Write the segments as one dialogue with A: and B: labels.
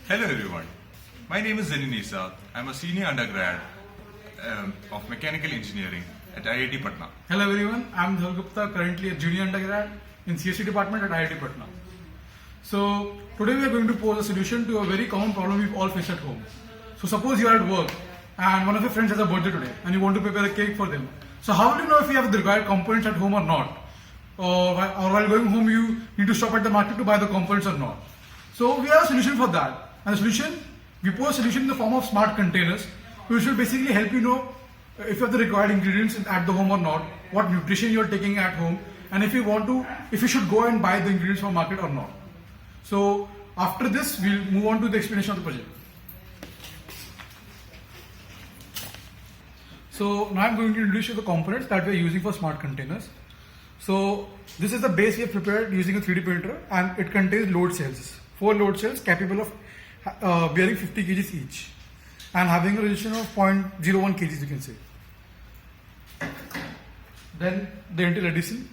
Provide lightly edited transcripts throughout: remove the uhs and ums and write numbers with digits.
A: Hello everyone, my name is Zanin Isa. I'm a senior undergrad of mechanical engineering at IIT Patna.
B: Hello everyone, I'm Dhawal Gupta, currently a junior undergrad in CSE department at IIT Patna. So today we are going to pose a solution to a very common problem we all face at home. So suppose you are at work and one of your friends has a birthday today and you want to prepare a cake for them. So how will you know if you have the required components at home or not? Or while going home you need to stop at the market to buy the components or not? So we have a solution for that. And the solution, we pose a solution in the form of smart containers, which will basically help you know if you have the required ingredients at the home or not, what nutrition you are taking at home, and if you should go and buy the ingredients from market or not. So after this, we'll move on to the explanation of the project. So now I'm going to introduce you the components that we're using for smart containers. So this is the base we have prepared using a 3D printer, and it contains load cells, 4 load cells capable of bearing 50 kgs each and having a resistance of 0.01 kgs, you can say. Then the internal addition,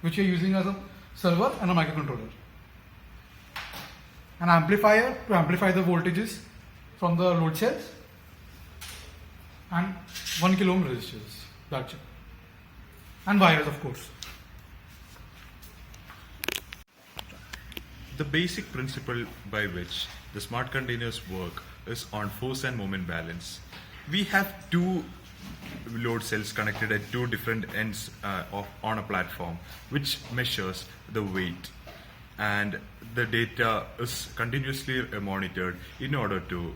B: which we are using as a server and a microcontroller. An amplifier to amplify the voltages from the load cells, and 1 kilo ohm resistors, that's it. And wires, of course.
A: The basic principle by which the smart containers work is on force and moment balance. We have 2 load cells connected at 2 different ends on a platform, which measures the weight, and the data is continuously monitored in order to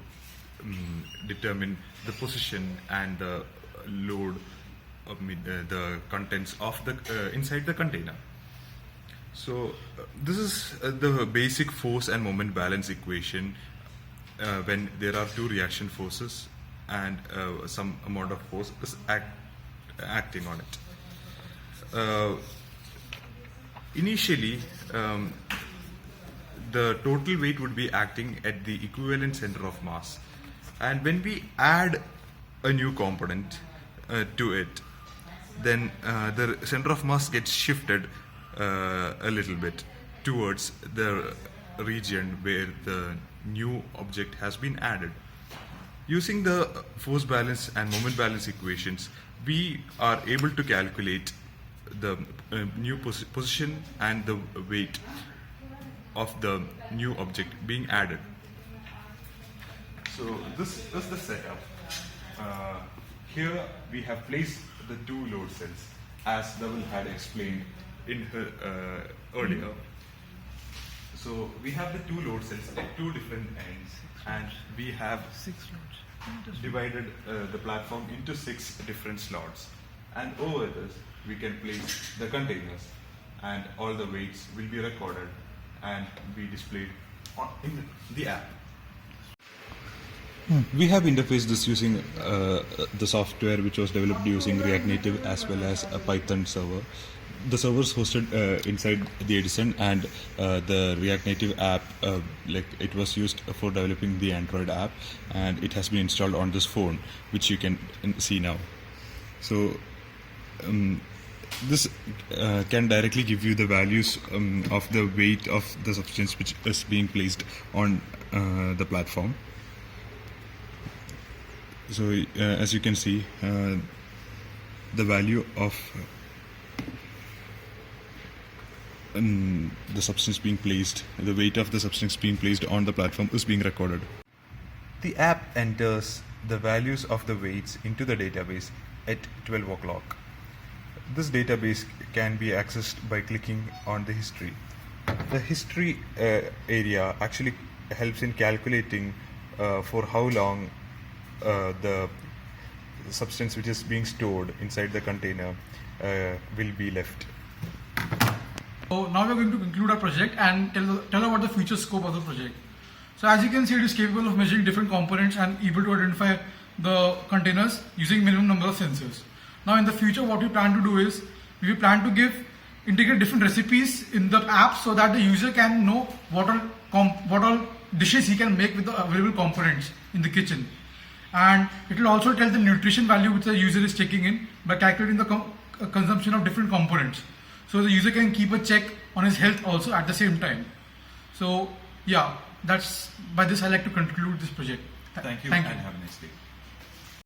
A: determine the position and the load of the contents of the inside the container. So this is the basic force and moment balance equation when there are 2 reaction forces and some amount of force is acting on it. Initially, the total weight would be acting at the equivalent center of mass, and when we add a new component to it, then the center of mass gets shifted a little bit towards the region where the new object has been added. Using the force balance and moment balance equations, we are able to calculate the new position and the weight of the new object being added. So this is the setup. Here we have placed the 2 load cells as Dhawal had explained in her earlier. So we have the 2 load cells at 2 different ends, and we have divided the platform into 6 different slots, and over this we can place the containers, and all the weights will be recorded and be displayed in the app.
C: We have interfaced this using the software which was developed using React Native as well as a Python server. The server is hosted inside the Edison, and the React Native app, it was used for developing the Android app, and it has been installed on this phone, which you can see now. So this can directly give you the values of the weight of the substance which is being placed on the platform. So as you can see, the value of the substance being placed, the weight of the substance being placed on the platform is being recorded.
A: The app enters the values of the weights into the database at 12 o'clock. This database can be accessed by clicking on the history. The history area actually helps in calculating for how long the substance which is being stored inside the container will be left.
B: So now we are going to conclude our project and tell about the future scope of the project. So as you can see, it is capable of measuring different components and able to identify the containers using minimum number of sensors. Now in the future, what we plan to do is we plan to integrate different recipes in the app so that the user can know what all dishes he can make with the available components in the kitchen. And it will also tell the nutrition value which the user is taking in by calculating the consumption of different components. So the user can keep a check on his health also at the same time. So yeah, that's by this I like to conclude this project.
A: Thank you,
B: Thank
A: and
B: you.
A: have a nice day.